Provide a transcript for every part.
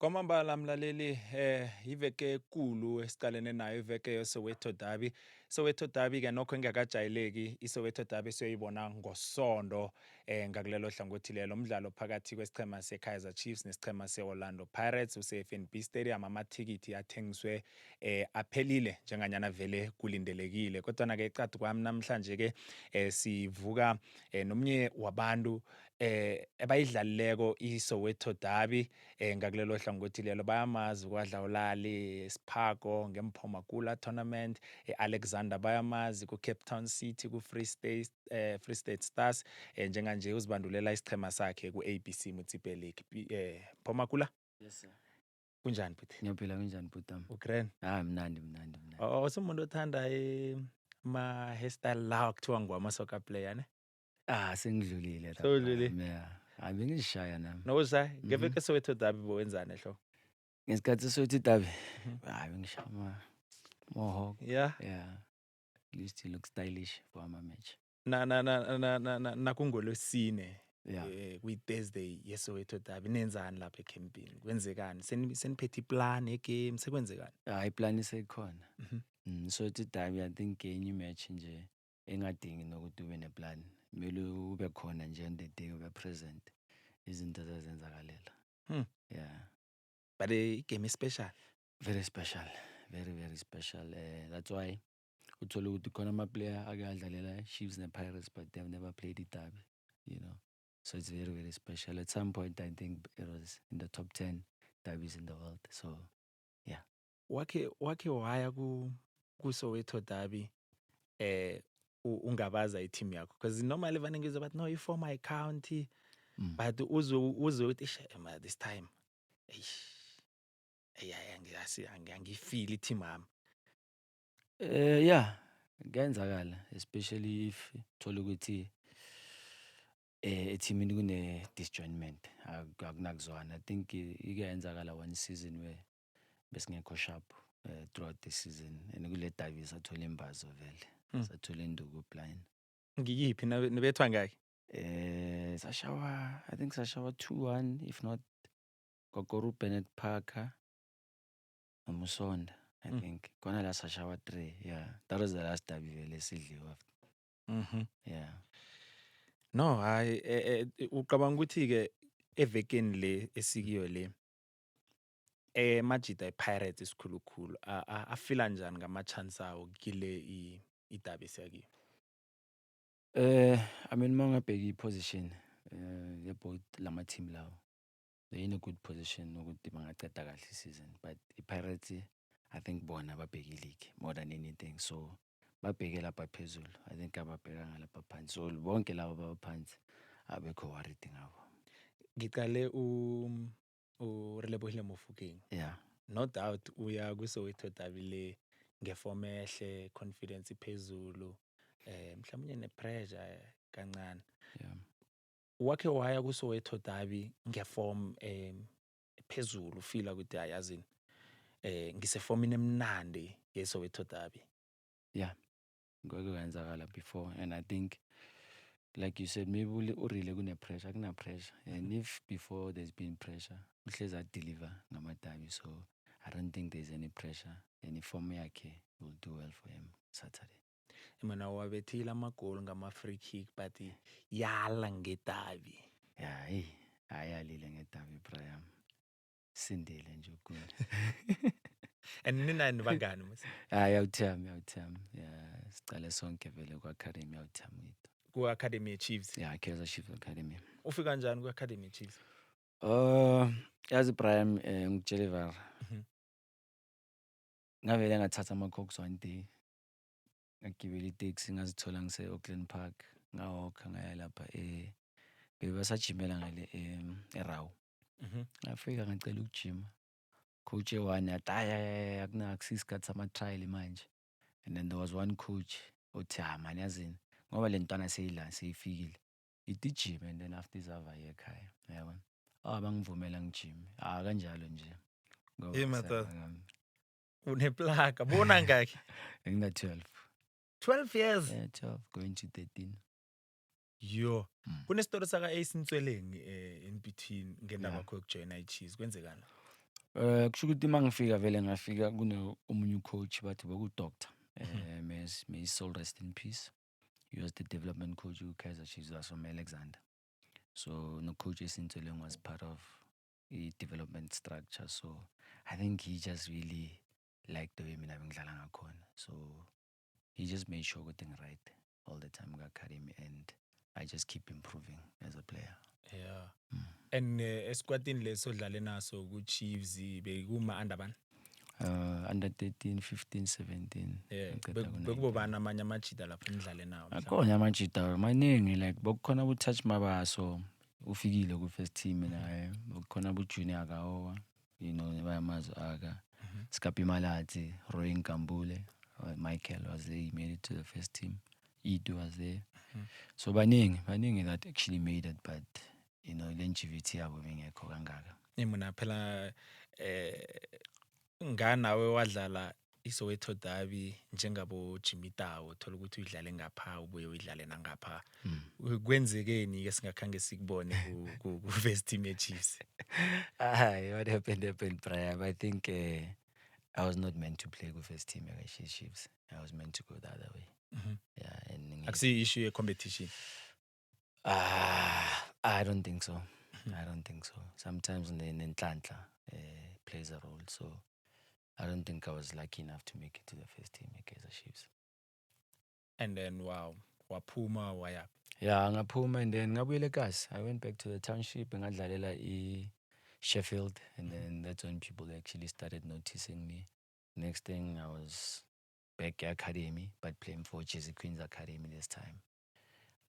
Kwamambala mlaleli iveke ekulu esiqalene nayo iveke yeSoweto Derby. Soweto Derby ke nokho engakajayeleki iSoweto Derby siyoyibona ngoSondo ngakulelo hlangothi lelo umdlalo phakathi kwesichema seKaizer Chiefs nesichema seOrlando Pirates use-FNB Stadium. Amathikithi athengiswe aphelile njenganyana vele kulindelekile, kodwa ke ecadi kwami namhlanje ke sivuka nomunye wabantu abayidlalileko iSoweto Derby ngakulelo hlangothi lelo. Bayamazi uKwadlawulali, Siphago ngeMphomakula Tournament, Alexander bayamazi ku-Cape Town City, Free State Stars, njenganje uzibandulela isichema sakhe ku-ABC Municipal League. Mphomakula, Yes sir. kunjani bhuti? Ngiyaphila kanjani bhutam? Ugrand? Mnandi. Usumuntu othanda ama-hairstyle lawa kuthiwa ngwama-soccer player ne? Sengidlulile lapha. Sewudlulile? Yeah. Bengizishaya nami. Nowuzay ngeveke eSoweto Derby bowenzani ehlo? Ngesikhathi sokuthi Dabi. Mhm. Bengishaya mohawk. Yeah. Yeah. At least you look stylish for ama match. Nakungolosine Yeah. kwi-Thursday yeSoweto Derby nenzani lapha ecampini? Kwenzekani? Seniphethe iplan yegame sekwenzekani? Iplan isekhona. Mhm. So to Dabi I think enye match nje engadingi nokuthi ube neplan. Kumele ube khona nje on the day ube present. Izinto zenzakalela. Yeah. But igame is special. Very special. Very special. That's why uthola ukuthi khona ama-player ake adlalela Chiefs ne-Pirates but they've never played i-derby, you know. So it's very special. At some point I think it was in the top 10 derbies in the world. So yeah. Wakhe waya ku-Soweto Derby ungabaza i-team yakho, because normally vane ngizwa bathi no i-for my county, but uzwe uthi this time angifeel i-team yami. Yeah, kuyenzakala especially if thola ukuthi ethimini kune disjointment akunakuzwana. I think ikuyenzakala one season where besingekho sharp throughout the season and kule derby sathola imbazo vele sathola induku blind. Ngiyiphi nibethwa ngaki? I think sashawa 2-1 if not Kokoro Bennett Parker Musonda. I think kona la sashawa 3. Yeah, that was the last derby vele sidliwa. Yeah. No, hayi uqabanga ukuthi ke evekeni le esikiyo le Majida iPirates isikhulukhulu afila njani ngama-chance awo kile i-derby esiyakiyo? I mean mangabheka i-position both lama team lawo, they're in a good position ukuthi bangaqeda kahle season, but i-Pirates I think bona babheka i-league more than anything, so babheke lapha phezulu. I think ababheka ngalapha phansi, so bonke labo babaphansi abekho worried ngabo. Ngicale uRelebohile Mofokeng. Yeah. No doubt uya kwiSoweto Derby le ngeform ehle, confidence iphezulu, mhlawumnye ne-pressure kancane. Yeah. Wakhe waya kuSoweto Derby ngeform ephezulu, ufila ukuthi ayazini ngisefomini emnandi yeSoweto Derby? Yeah, kwake kwenzakala before, and I think like you said maybe urile kune-pressure, kuna-pressure, and if before there's been pressure uhlezi a-deliver ngama-derby, so I don't think there's any pressure, and form yakhe will do well for him Saturday. Mina wabethile amagoli ngama-free kick but yala ngeDerby. Yeah, ayalile ngeDerby Brian. Sindile nje ukule. And ninani bangani mos? Yawuthami. Yeah, sicale sonke vele ku-academy yawuthami. Ku-Academy Chiefs? Yeah, Kaizer Chiefs Academy. Ufika kanjani ku-Academy Chiefs? Yazi Brian, ngikutshele vara. Ngavele ngathatha ama-coks one day. Ngagibela itaxi ngazithola ngise-Auckland Park, ngawalka ngaya lapha bebasajimela ngale eRawu. Ngafika ngacela ukujima. Coach one athi akusisikhathi sama-trial manje. And then there was one coach othi man yazini ngoba le ntwana seyifikile ithi ijime, and then after izava ekhaya, yabona. Bangivumela ngijime kanjalo nje. Uneplaga bona ngaki? Ngina-12. 12 years? Yeah, 12 going to 13. Yo, kunestori saka Ace Ntsweleng in between ngendaba yakho yokujoyina iChiefs, kwenzekani? Kusho ukuthi uma ngifika vele ngafika omunye ucoach bathi boku-doctor. May his soul rest in peace. He was the development coach ku-Kaizer Chiefs was from Alexander. So no-coach Esintsweleng was part of the development structure. So I think he just really liked the way mina bengidlala ngakhona. So he just made sure everything right all the time ku-academy, and I just keep improving as a player. Yeah. And esquadini leso dlale naso ku-Chiefs bekuma-under bani? Under 13, 15, 17. Yeah. ngiceda ku-19. Bekubobani amanye amajida lapho nidlale nawo? Akhona amajita maningi, like bokukhona bu-Touch Mabaso ufikile ku-first team naye, bokukhona bu-Junior Kaowa, bayamazi aka, Skapi Malati, Roy Nkambule, Michael was there, he made it to the first team. Itu was there. So baningi that actually made it, but longevity yabo bengekho kangaka. Mina phela nganawe wadlala iSoweto Derby njengabo Jimmy Tao, thola ukuthi udlale ngapha ubuye udlale nangapha. Kwenzekeni ke singakhange sikubone ku first team ye-Chiefs? What happened, Brian. I think I was not meant to play with first team Chiefs. I was meant to go the other way. Yeah, and Akusi issue ye competition. I don't think so. I don't think so. Sometimes Ntlantla plays a role. So I don't think I was lucky enough to make it to the first team at Kaizer Chiefs. And then waphuma waya. Yeah, ngaphuma and then ngabuyela eKasi. I went back to the township and ngadlalela Sheffield, and then that's when people actually started noticing me. Next thing, I was back at academy, but playing for Jersey Queens Academy this time.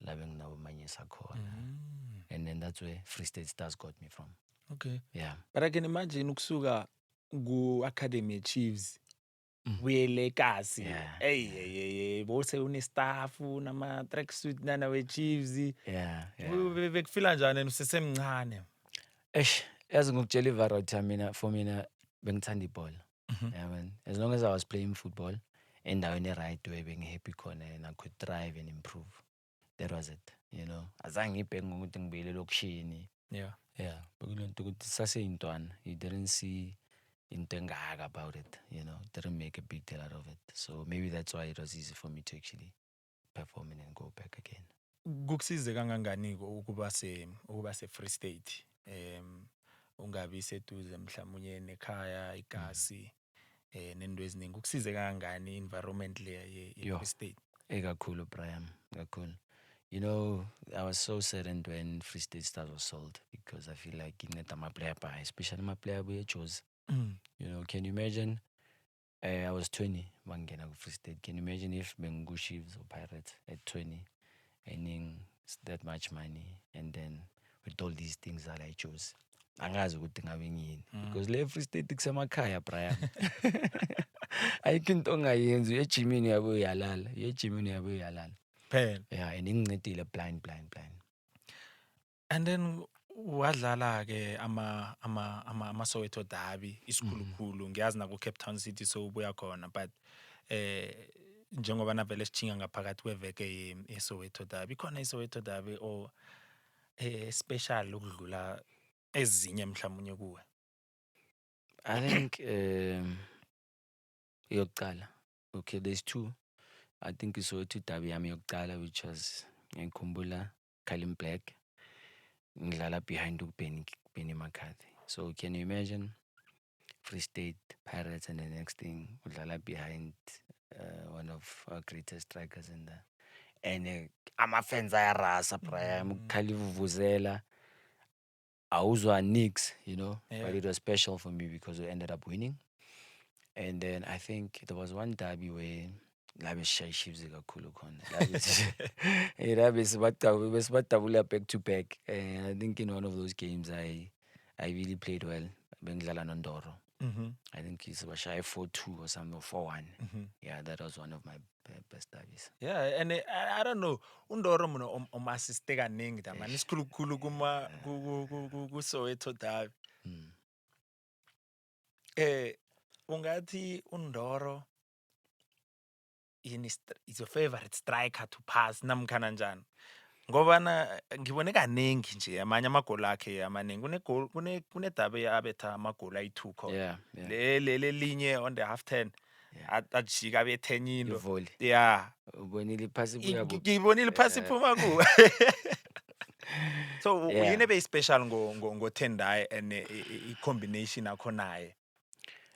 Loving now Manyisa Kona. And then that's where Free State Stars got me from. Okay. Yeah. But I can imagine ukusuka ku Academy Chiefs kuyele eKasi. Hey, bose une-staff nama tracksuit nana we-Chiefs. Yeah. Bekufila njani usesemncane? Yazi ngokutshela ivaroti mina, for mina bengithanda ibhola. Yeah, man. As long as I was playing football endaweni e-right way, bengihappy khona and I could thrive and improve. That was it, azange ngibheke ngokuthi ngibuyele elokishini. Yeah. Bekulento ukuthi saseyintwana, you didn't see into engaka about it, didn't make a big deal out of it. So maybe that's why it was easy for me to actually perform and go back again. Kukusize kangangani ukuba se Free State? Ungabi seduze mhlawumnye nekhaya iKasi nento eziningi. Kukusize kangangani environment le ye-Free State? Kakhulu, Brian, kakhulu. I was so saddened when Free State Stars was sold, because I feel like my player by, especially my player we chose. Can you imagine? I was 20 when I Free State. Can you imagine if Bengu Chiefs or Pirates at 20 earning that much money, and then with all these things that I chose? Angazi ukuthi ngabe ngiyini, because le Free State kusemakhaya, Brian. Ayikho into ongayenzi, ejimini yabo uyalala. Phela. Yeah, and ingincedile blind. And then wadlala ke ama Soweto Derby isikhulukhulu. Ngiyazi na ku Cape Town City so ubuya khona, but njengoba navele sichinga ngaphakathi kweveke yeSoweto Derby, khona iSoweto Derby or special ukudlula ezinye mhlawumnye kuwe? I think yokuqala. Okay, there's two. I think iSoweto Derby yami yokuqala, which was ngikhumbula Kalim Black ngidlala behind Benny McCarthy. So can you imagine Free State Pirates, and the next thing udlala behind one of our greatest strikers in there, and ama-fans ayarasa, Brian, ukukhali uvuvuzela awuzwa nix, but it was special for me because we ended up winning. And then I think there was one derby where labe shy Chiefs kakhulu khona. Besibadabula back to back. And I think in one of those games I really played well. Bengidlala noNdoro. I think it's about shy 4-2 or something, or 4-1. Yeah, that was one of my best derbies. Yeah, and I don't know, uNdoro mna assiste kaningi da man, isikhulukhulu kuma ku Soweto Derby. Ungathi uNdoro is your favorite striker to pass namkhana njani? Ngobana ngibone kaningi nje amanye amagoli akhe amaningi kunedabi abetha amagoli ayi-2 khona. Yeah, yeah, Leli elinye on the half 10 yeah. ajika abethe enye into. Ivoli. Yeah. Ubonile iphasi ibuya kuphi? Ngiyibonile iphasi Eh, iphuma kuwe. So yeah. yini ebe-special ngoTendai and i-combination akho naye?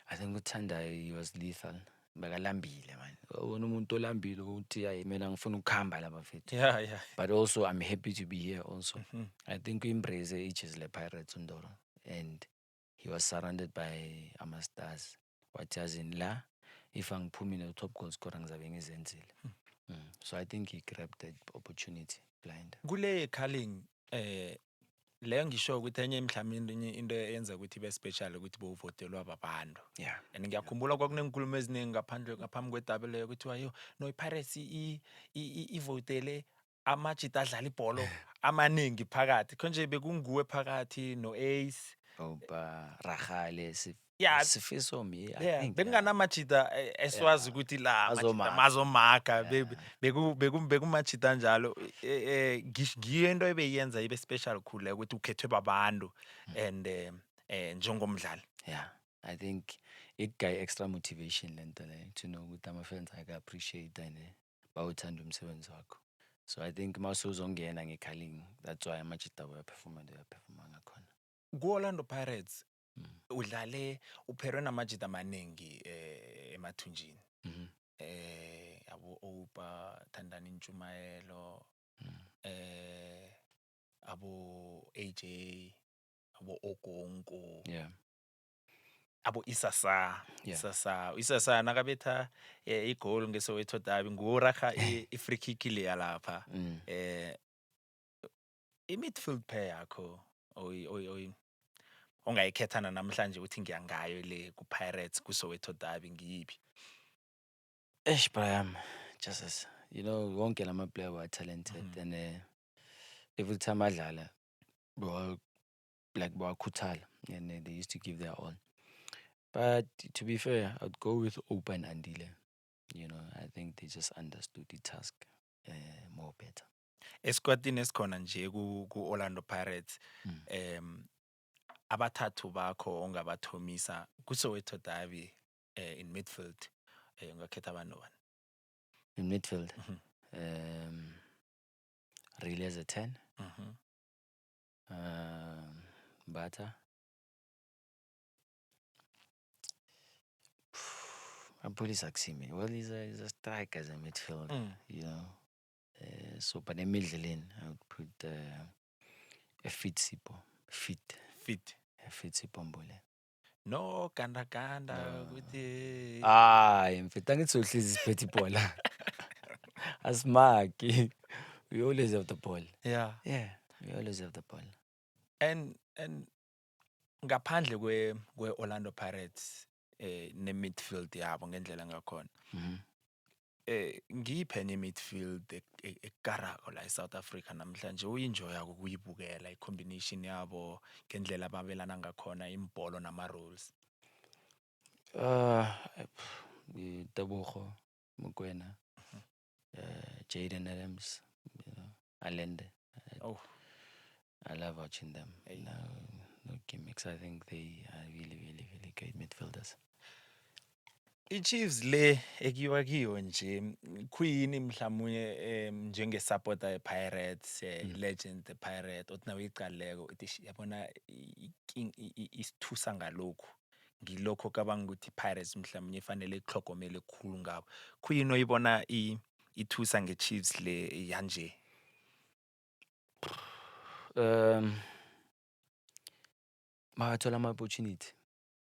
I think uThandai he was lethal. Bekalambile man. Wona umuntu olambile ukuthi hayi mina ngifuna ukuhamba la bafethu. Yeah, yeah. But also I'm happy to be here also. Mhm. I think uimbrace eaches le Pirates uNdoro, and he was surrounded by ama-stars. Wathi yazini la if angiphumi no-top goal scorer ngizabe ngizenzile. So I think he grabbed that opportunity blind. Kule Carling leyo ngisho ukuthi enye mhlawumbe into eyenza ukuthi ibe special ukuthi bowuvotelwa babantu. Yeah. And ngiyakhumbula kwakunenkulumo eziningi ngaphambi kwedabi leyo kuthiwa yo no iPirates ivotele amajita adlala ibholo amaningi phakathi konje bekunguwe phakathi no-Ace. Ragale Yeah. Sifiso me, I Yeah, think. bekunganamajita esiwazi ukuthi la amajita mazomaka bekumajita njalo. Ngiyo into ebeyenza ibe special khulu ukuthi ukhethwe babantu and njengomdlali. Yeah, I think it guy extra motivation lento le to know ukuthi ama-fans aka-appreciate and bawuthanda umsebenzi wakho. So I think mawusuzongena ngeKhalini, that's why amajita uyaphefoma ngakhona. Ku-Orlando Pirates udlale upherwe namajita amaningi emathunjini. Abo Oupa, Thandani Ntshumayelo, abo AJ, abo Ogonko, Yeah. abo Isasa. Yeah. Isasa nakabetha igoli ngeSoweto Derby nguraga i-free kick leya lapha. I-midfield pair yakho ongayikhethana namhlanje uthi ngiyangayo le ku-Pirates ku-Soweto Derby ngiyiphi? Brian, just as you know, wonke lama player were talented and every time adlala bawakhuthala and they used to give their all. But to be fair, I'd go with Oupa and Andile. You know, I think they just understood the task more better. Esquadini esikhona nje ku-Orlando Pirates abathathu bakho ongabathomisa ku-Soweto Derby in midfield ungakhetha abantu? In midfield, really as a 10, Bata. Police Aksimi. Well, he's a striker as a midfield, you know. So, but in middle lane, I would put a fit Sipo. Fit Sipo Mbole. No, kanda ukuthi mfethu angitsohlezi isiphethe ibhola. Asimaki. We always have the ball. Yeah, we always have the ball. and ngaphandle kwe-Orlando Pirates ne-midfield yabo ngendlela ngakhona. Ngiyiphi enye midfield ekarako la eSouth Africa namhlanje uyinjoya ukuyibukela i-combination yabo ngendlela ababelana ngakhona imbholo nama-rules? Tebogo Mokoena, Jaden Adams, you know, Allende. I love watching them. No gimmicks. I think they are really, really, really great midfielders. I-Chiefs le ekiwa kiyo nje khuyini mhlawumnye njenge-supporter ye-Pirates, legend the-Pirate othi nawe iqaleko uthi yabona isithusa ngalokhu ngilokho cabanga ukuthi i-Pirates mhlawumnye ifanele ihlogomele khulu ngabo. Khuyini oyibona ithusa nge-Chiefs le yanje? Mawathola ama-opportunity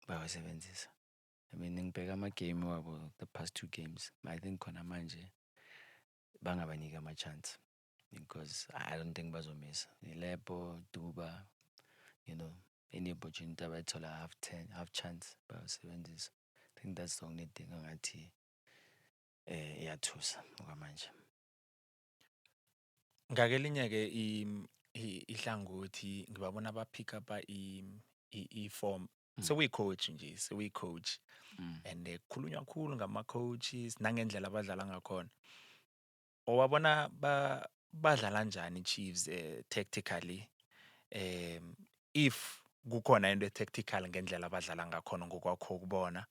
bayawasebenzisa. I mean, ngibheka ama-game wabo the past 2 games. I think khona manje bangabaniki ama-chance because I don't think bazomisa. Lepo, Duba, you know, any opportunity abayithola half chance bayawasebenzisa. I think that's the only thing ongathi iyathusa okwamanje. Ngakelinye-ke ihlangothi ngibabona ba-pick up i-form. Sekuyi-coach nje, sekuyi-coach. And kukhulunywa kakhulu ngama-coaches nangendlela abadlala ngakhona. Owabona badlala njani Chiefs tactically if kukhona into tactical ngendlela abadlala ngakhona ngokwakho ukubona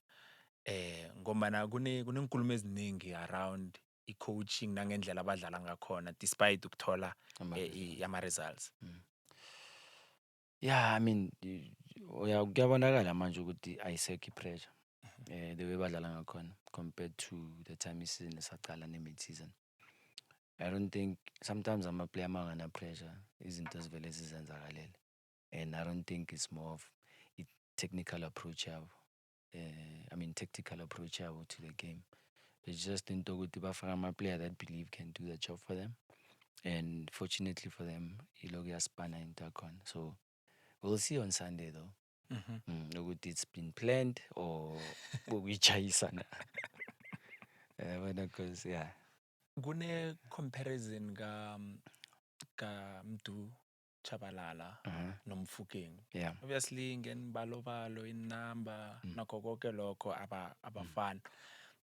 ngombana kunenkulumo eziningi around i-coaching nangendlela abadlala ngakhona despite ukuthola ama-results. Yeah, I mean, kuyabonakala manje ukuthi ayisekho i-pressure. The way badlala ngakhona compared to the time isizini esaqala ne-mid-season. I don't think sometimes ama-player mangana pressure izinto zivele zizenzakalele, and I don't think it's more of a technical approach yabo. I mean tactical approach yabo to the game. It's just into ukuthi bafaka ama-player that believe can do the job for them, and fortunately for them ilokhu yaspana into yakhona. So we'll see on Sunday though. Ukuthi it's been planned or ukuyitshayisa na. Because yeah. Kune comparison ka Mdu Chabalala noMfukeng. Yeah. Obviously ngenibalo inamba nakho konke lokho abafana.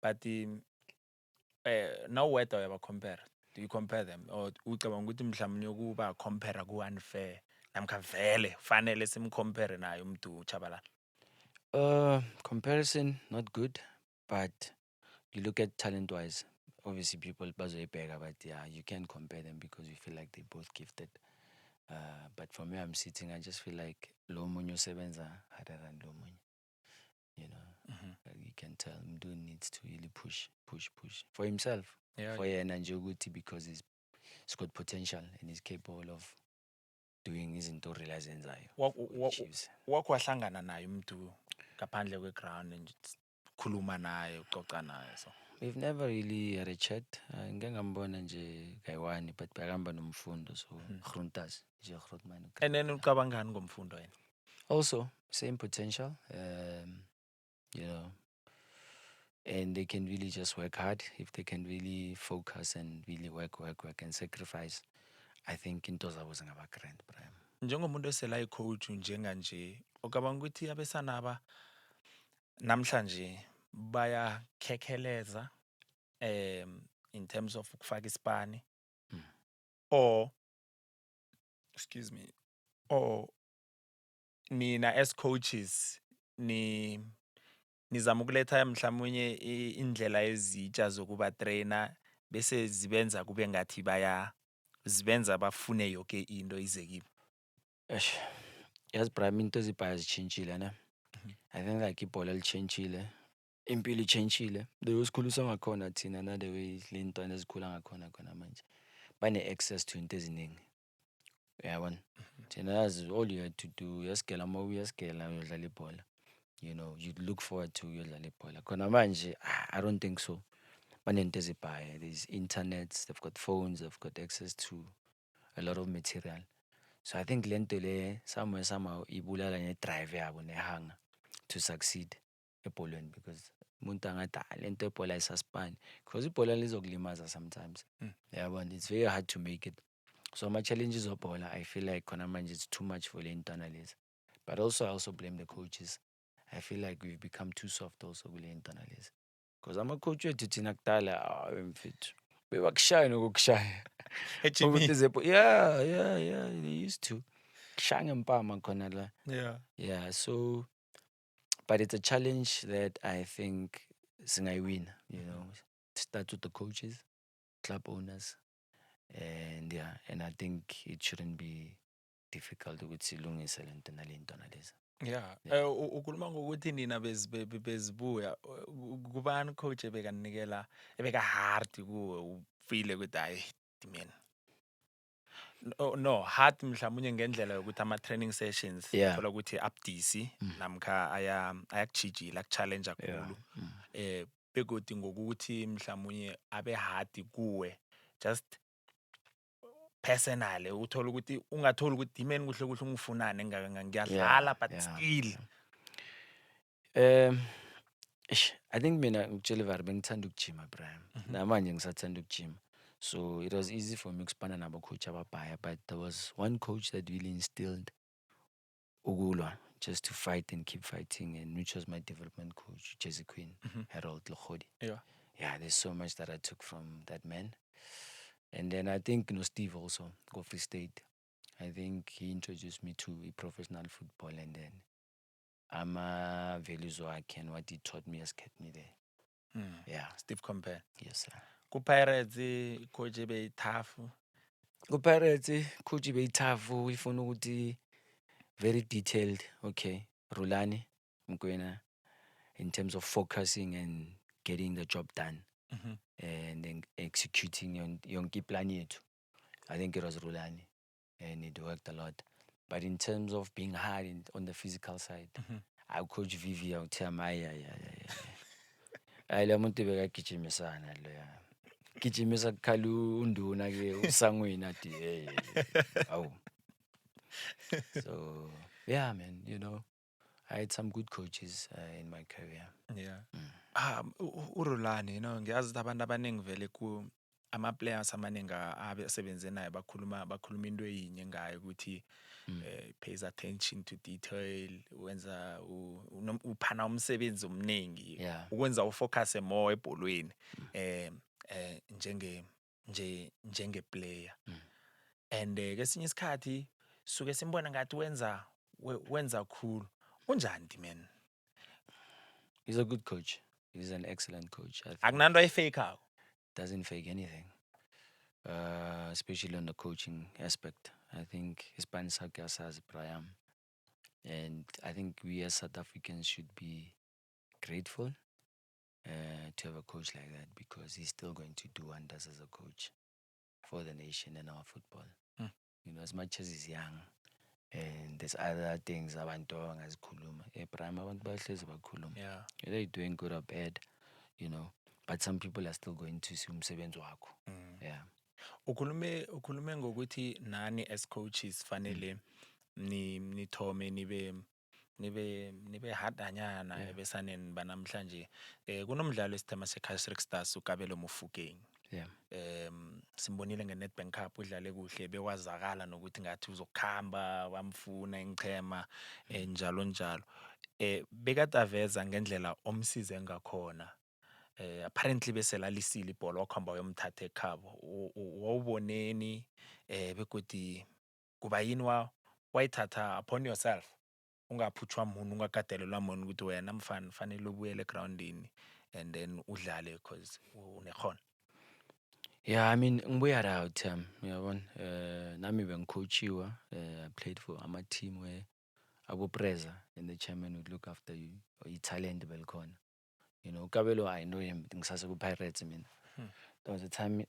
But now whether uyaba compare, do you compare them or ucabanga ukuthi mhlawumnye kuba compare ku unfair namkha vele fanele simcompare naye Mdu Chabalala? Comparison not good, but you look at talent wise, obviously people bazoyibheka, but yeah, you can compare them because you feel like they both gifted. But for me, I'm sitting, I just feel like lo munye usebenza harder than lo munye. You know, you can tell Mdu needs to really push for himself. Yeah. For yena nje ukuthi because he's got potential and he's capable of doing izinto realize enzayo. Wakho wahlangana naye Mdu ngaphandle kwe-ground nje khuluma naye ucoca naye so? We've never really had a chat. Ngike ngambona nje kayi-1 but bekahamba noMfundo, so Gruntas nje Grootman. And then ucabangani ngomfundo yena? Also same potential, you know, and they can really just work hard if they can really focus and really work and sacrifice. I think into zabo zingaba grand, Brian. Njengomuntu esela i-coach njenganje ucabanga ukuthi abesana aba namhlanje bayakhekheleza in terms of ukufaka isipani or excuse me, or nina as coaches nizama ukuletha mhlawumnye indlela ezitsha zokuba trainer bese zibenza kube ngathi zibenza bafune yonke into ize kibo? Yes, Brian, into zibhaya zitshintshile ne. I think like ibhola litshintshile, impilo itshintshile. The way sikhulisa ngakhona thina na the way le ntwana ezikhula ngakhona khona manje bane-access to into eziningi. Uyabona? Thina yazi all you had to do uyasigela uma uyasigela uyodlala ibhola. You know, you'd look forward to uyodlala ibhola. Khona manje I don't think so. Banento ezibhaya. There's internets, they've got phones, they've got access to a lot of material. So I think lento le somehow ibulala ne-drive yabo nehanga to succeed ebholweni, because umuntu angathi lento ebhola ayisaspani because ibhola lizokulimaza sometimes. Yabona, it's very hard to make it. So ama-challenges obhola I feel like khona manje it's too much for le ntwana lezi. But also I also blame the coaches. I feel like we've become too soft also kule ntwana lezi. Because ama-coach wethu thina kudala mfethu bebakushaya nokukushaya. Yeah, they used to. Shangempama khona la. Yeah, so but it's a challenge that I think singaywina, you know. Start with the coaches, club owners, and yeah, and I think it shouldn't be difficult ukuthi silungise lento nalentwana lezi. Yeah. Ukhuluma ngokuthi nina bezibuya kubani coach ebekanikela ebeka hard kuwe ufile ukuthi hayi man. No, hard mhlawumnye ngendlela yokuthi ama-training sessions thola ukuthi abudisi namkha ayakuchijila akuchallenge kakhulu. Begodwa ngokuthi mhlawumnye abe hard kuwe just personally uthola ukuthi ungatholi ukuthi imeni kuhle ungifunane ngiyadlala but still. I think mina ngitshela ivari bengithanda ukujima, Brian. Namanje ngisathanda ukujima. So it was easy for me ukuspana nabo coach ababhaya, but there was one coach that really instilled ukulwa, just to fight and keep fighting, and which was my development coach, Jesse Queen, Harold Lokhodi. Yeah, there's so much that I took from that man. And then I think Steve also go Free State. I think he introduced me to professional football, and then values wakhe and what he taught me has kept me there. Yeah. Steve Compare. Yes, sir. Ku-Pirates i-coach ebeyithafu. Ku-Pirates coach tough. Ifuna ukuthi very detailed. Okay, Rulani Mkwena, in terms of focusing and getting the job done and then executing yonke plan yethu. I think it was Rulani, and it worked a lot. But in terms of being hard on the physical side, I coach Vivi, I would tell him, hayi lo muntu bekagijimisana loya. Gijimisa kukhali unduna ke usangweni athi hey awu. So yeah, man, I had some good coaches in my career. Yeah. uRulani, ngiyazi ukuthi abantu abaningi vele ama-players amaningi asebenze naye bakhuluma into eyinye ngayo ukuthi pays attention to detail, wenza uphana umsebenzi omningi, Yeah. ukwenza ufocus more ebholweni njenge-player. And kesinye isikhathi suke simbona ngathi wenza cool. Unjani man? He's a good coach. He's an excellent coach. I think Akunanto ayifake-ako. doesn't fake anything, especially on the coaching aspect. I think Hispan Sakiasas Priam. And I think we as South Africans should be grateful to have a coach like that, because he's still going to do wonders as a coach for the nation and our football. As much as he's young, and there's other things abantu abangazikhuluma. Prime abantu bahlezi bakhuluma. Yeah. Whether you're doing good or bad, but some people are still going to see umsebenzi wakho. Yeah. Ukhulume ngokuthi nani as coaches fanele nithome nibe hadanyana ebesaneni banamhlanje. Kunomdlalo esithema se-Kaizer Stars uKabelo Mofokeng. Yeah. Simbonile nge-Nedbank Cup udlale kuhle, bekwazakala nokuthi ngathi uzokuhamba wamfuna ichema njalo njalo. Bekade aveza ngendlela omsize ngakhona. Apparently bese lalisile ibhola wakhamba uyomthatha ekhabo. Wawuboneni begodi kuba yini wayithatha upon yourself, ungaphutshwa muntu, ungakadelelwa muntu ukuthi wena mfana fanele ubuyele egroundini and then udlale because unekhono? Yeah, I mean, ngibuya out uyabona, nami bengicoachiwa. I played for ama team where Abu Preza and the chairman would look after you, or talent belkhona. Kabelo, I know him ngisase ku-Pirates mina. There was a time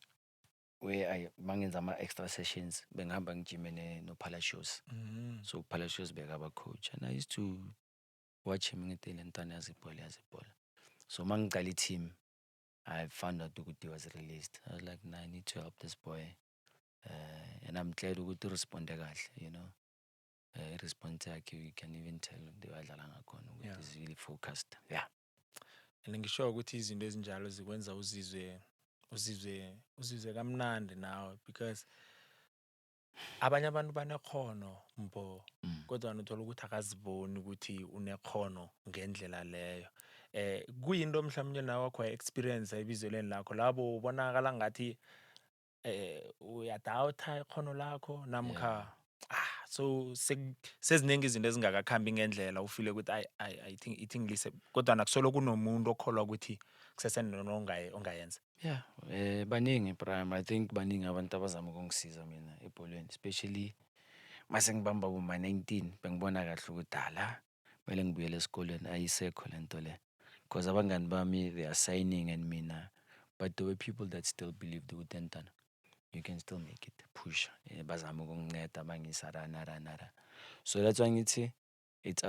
where mangenza ama-extra sessions bengihamba ngijime no-Palacios. So Palacios bekaba coach, and I used to watch him ngithi lentwana yazi ibhola. So mangicala team, I found out ukuthi he was released. I was like, nah, I need to help this boy. And I'm glad ukuthi responde kahle, response yakhe, you can even tell the wadlala ngakhona ukuthi he's really focused. Yeah. And ngisho ukuthi izinto ezinjalo zikwenza uzizwe kamnandi nawe, because abanye abantu banekhono mbo, kodwa uthola ukuthi akaziboni ukuthi unekhono ngendlela leyo. Kuyinto mhlawumnye nawe wakho experience ebizweleni lakho labo ubonakala ngathi uyadawutha ikhono lakho namkha so seziningi izinto ezingakakhambi ngendlela ufile ukuthi I think ngilise, kodwa nakusolo kunomuntu okholwa ukuthi kusesenento ongayenza. Yeah, baningi Prime. I think baningi abantu abazama ukungisiza mina ebholweni, especially mase ngibamba kuma 19 bengibona kahle ukuthi kumele ngibuyele esikoleni, ayisekho lento le. Because abangani bami, they are signing and mina, but there were people that still believed ukuthi entana you can still make it, push. Bazama ukunginceda bangisa rana. So that's why ngithi it's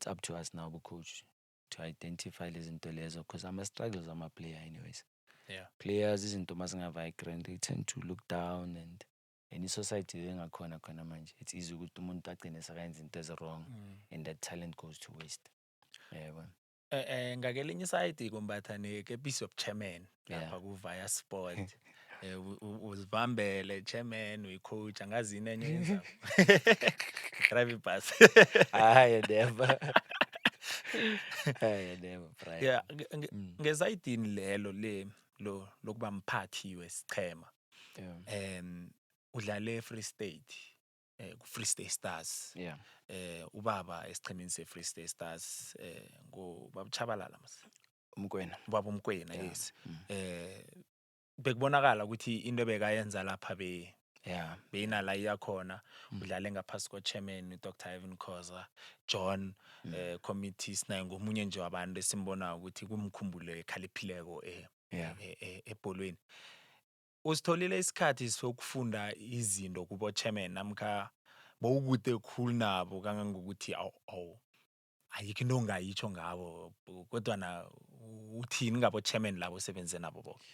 up to us now, coach, to identify lezi zinto lezo, because I'm a struggles, I'm a player anyways. Yeah. Players izinto masingavigrant, they tend to look down, and any society engakhona khona manje, it's easy ukuthi umuntu agcine sakayenza into ezi-wrong and that talent goes to waste. Ngakelinye isayidi kumbatha nekepisi yobuchairman lapha ku-Via Sport. Uzibambele chairman, uyi-coach, angazi yini enye yenza drive ibhasi. Hayi never. Prime. Yeah, ngesayidini lelo lokuba mphathi wesichema, Yeah. Udlale Free State, ku-Free State Stars. Yeah. Ubaba esichemeni se-Free State Stars, ngubaba Chabalala Umkwena. ubaba uMkwena, Yeah. yes. Bekubonakala ukuthi into ebekayenza lapha Yeah. beyinala iyakhona. Udlale ngaphasi ko-chairman uDr Ivan Khoza, John, committee sinaye ngomunye nje wabantu esimbonayo ukuthi kumkhumbulo ekhaliphileko Yeah. ebholweni. Usitholile isikhathi sokufunda izinto kubo chairman namkha bowukude khulu nabo kangangokuthi ayikho into ongayitsho ngabo kodwana uthini ngabo chairman labo osebenze nabo boke?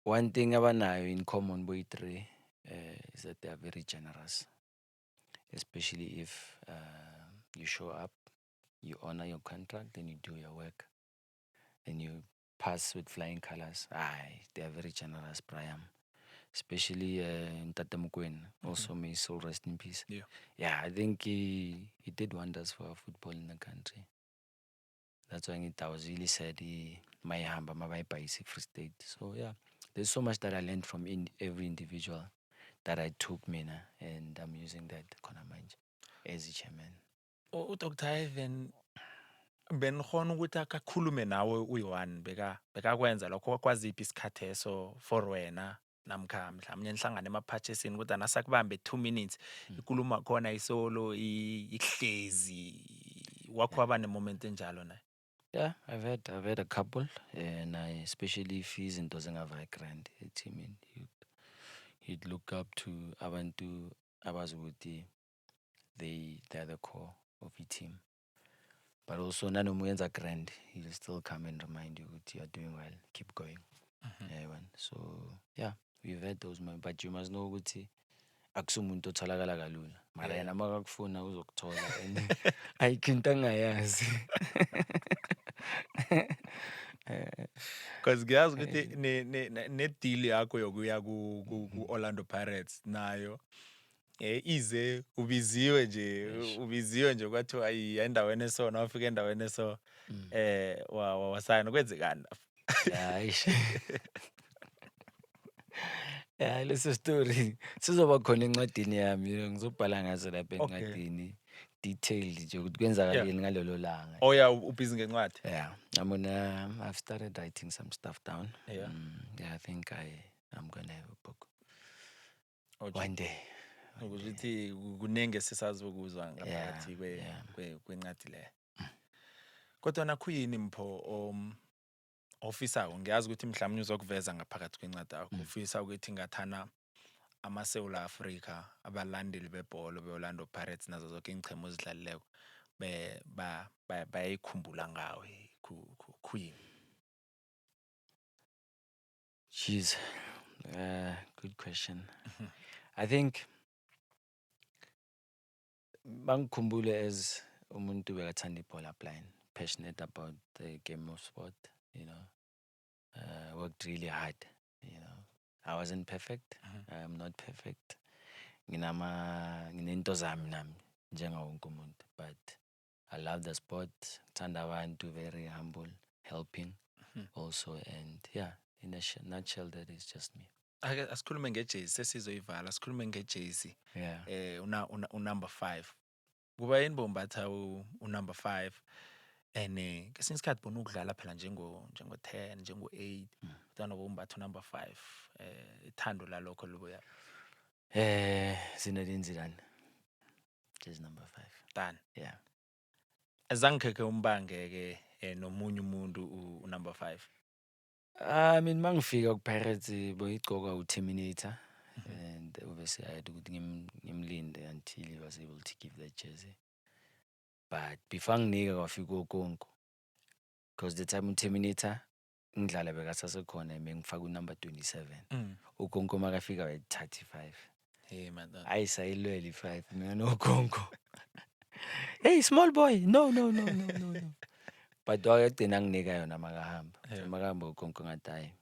One thing abanayo in common boy-three is that they are very generous, especially if you show up, you honor your contract, and you do your work, and you pass with flying colors. They are very generous, Brian. Especially Ntate Mokoena, also may his soul rest in peace. Yeah, I think he did wonders for our football in the country. That's why I was really sad my hamba mabayibhayisi Free State. So yeah, there's so much that I learned from every individual that I took mina, and I'm using that khona manje as a chairman. uDr Ivan benikhona ukuthi akakhulume nawe uyi-one bekakwenza lokho kwaziphi isikhatheso for wena namkha mhlawumnye nihlangane emaphatshesini ukuthi anasakubambe 2 minutes ikuluma khona isolo ihlezi wakho waba ne-moment enjalo naye? Yeah, I've had a couple, and especially if izinto zingava-grand ethimini, he'd look up to abantu abazi ukuthi they're the core of the team. But also nanoma uyenza grand, he'll still come and remind you that you are doing well, keep going. So yeah, we've had those moments, but you must know ukuthi akusumuntu otholakala kalula. Mara yena makakufuna uzokuthola and ayikho into angayazi. Because ngiyazi ukuthi ne-deal yakho yokuya ku-Orlando Pirates nayo ize ubiziwe nje kwathiwa endaweni eso nawufika endaweni eso wasayina kwenzekani? Yeah, leso story sizoba khona encwadini yami, ngizobhala ngazo lapha encwadini detailed nje ukuthi kwenzakaleni ngalelo langa. Oh yeah, ubhizi ngencwadi? Yeah, I've started writing some stuff down. Yeah, I think I'm gonna have a book one day. Ukuthi kuningi esisazokuzwa ngaphakathi kwencwadi le. Kodwa nakhuyini Mpho ofisako, ngiyazi ukuthi mhlawumnye uzokuveza ngaphakathi kwencwadi yakho, ufisa ukuthi ngathana amaSewula Afrika abalandeli bebholo be-Orlando Pirates nazo zonke ingchemo ezidlalileko bayayikhumbula ngawe khuyini? Jeez, good question. I think bangikhumbule as umuntu bekathanda ibhola blind, passionate about the game of sport, worked really hard, I wasn't perfect. I'm not perfect. Nginento zami nami njengawo wonke umuntu, but I love the sport. Thanda abantu, very humble, helping also, and yeah, in a nutshell, that is just me. Ake asikhulume ngejezi sesizoyivala, asikhulume ngejezi. Unumber 5. Kuba yini bombatha unumber 5? And kesinye isikhathi bona ukudlala phela njengo-10, njengo-8, kodwa bombatha unumber 5. Ithando lalokho libuya. Zinedine Zidane, jersey number 5. Done. Yeah. Azange ke umbange ke nomunye umuntu unumber 5. I mean, mangifika ku-Pirates boyigcoka uTerminator, and obviously I had ukuthi ngimlinde until he was able to give that jersey. But before nginika kwafika uKonko, because the time uTerminator ngidlala bekasasekhona ngifaka unumber 27. uKonko makafika with 35. Hey man. Ayisayilwela i5 mina noKonko. Hey small boy, no. But wayegcina nginika yona makahamba. So makahamba uKonko ngathi hayi,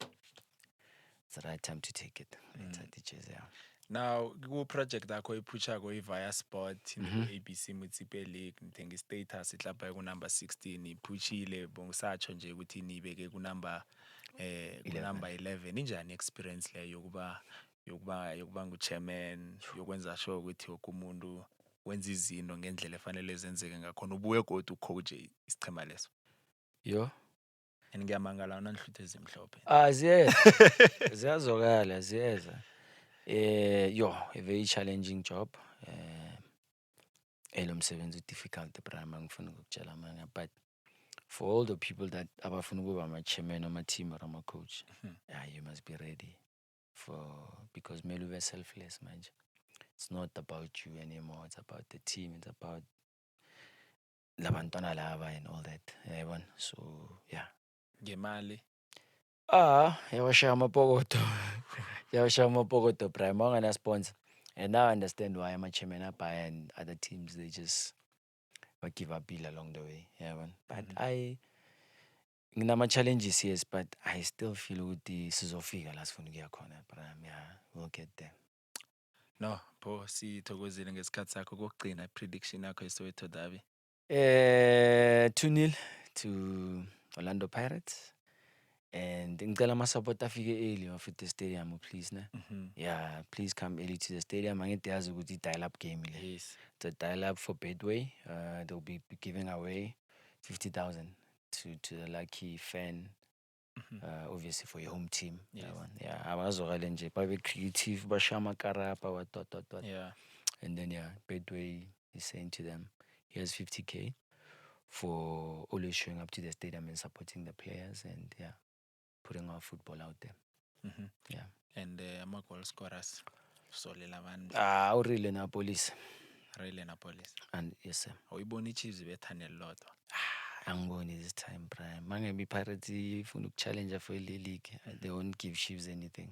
it's the right time to take it. Ngithatha ijersey yami. Now ku-project yakho iphushako i-Via Sport ABC Municipal League, ngithenga i-status ihlapha ku-number 16 iphushile bongisatsho nje ukuthi nibeke ku-number kunumber 11 injani experience leyo yokuba ngu-chairman yokwenza sure ukuthi wonke umuntu wenza izinto ngendlela efanele zenzeke ngakhona ubuye kodwa ucoach isichema leso Yo. and ngiyamangala unanhluthe ezimhlophe Ziyazwakala, ziyeza. A very challenging job. Lo msebenzi difficult Brian ngifuna ukukutshela manga, but for all the people that abafuna ukuba ama-chairman ama-team or ama-coach, you must be ready because kumele ube selfless manje. It's not about you anymore, it's about the team, it's about labantwana laba and all that. Yabona? So yeah. ngemali Yawashaya amapokoto. Yawashaya amapokoto, Brian. Mawungana sponsor. And now I understand why ama-chairman abaya and other teams, they just give up bill along the way. Yabona? But nginama-challenges, yes, but I still feel ukuthi sizofika la sifuna ukuya khona, Brian. Yeah, we'll get there. no pho sithokozile ngesikhathi sakho kokugcina prediction yakho yeSoweto Derby 2-0 to Orlando Pirates. And ngicela ama-support afike early of the stadium, please. Yeah, please come early to the stadium. Angithi yazi ukuthi i-dial-up game le. yes It's a dial-up for Bedway. They'll be giving away 50,000 to the lucky fan, obviously for your home team. Yes. Yeah, abazokale nje babe creative, bashiya amakarapa, what. yeah And then Bedway is saying to them, here's 50K for always showing up to the stadium and supporting the players and putting our football out there. Yeah. and ama-goal scorers solela abantu Urile na police. Rayile na Police And yes sir. awuyibona i-Chiefs bethane lodwa Angiboni this time, Brian. Mangabe Pirates ifuna ukuchallenge for le league. They won't give Chiefs anything.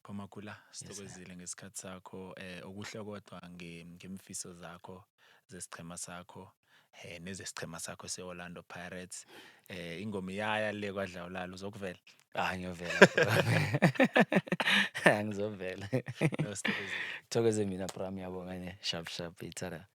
Phomakula sithokozile ngesikhathi sakho okuhle kodwa ngemfiso zakho zesichema sakho nezesichema sakho se-Orlando Pirates ingoma iyaya le kwaDlawulala uzokuvela Ngiyovela. Angizovela. No, sithokozile. Thokoze mina Bram, yabonga ne sharp itsara.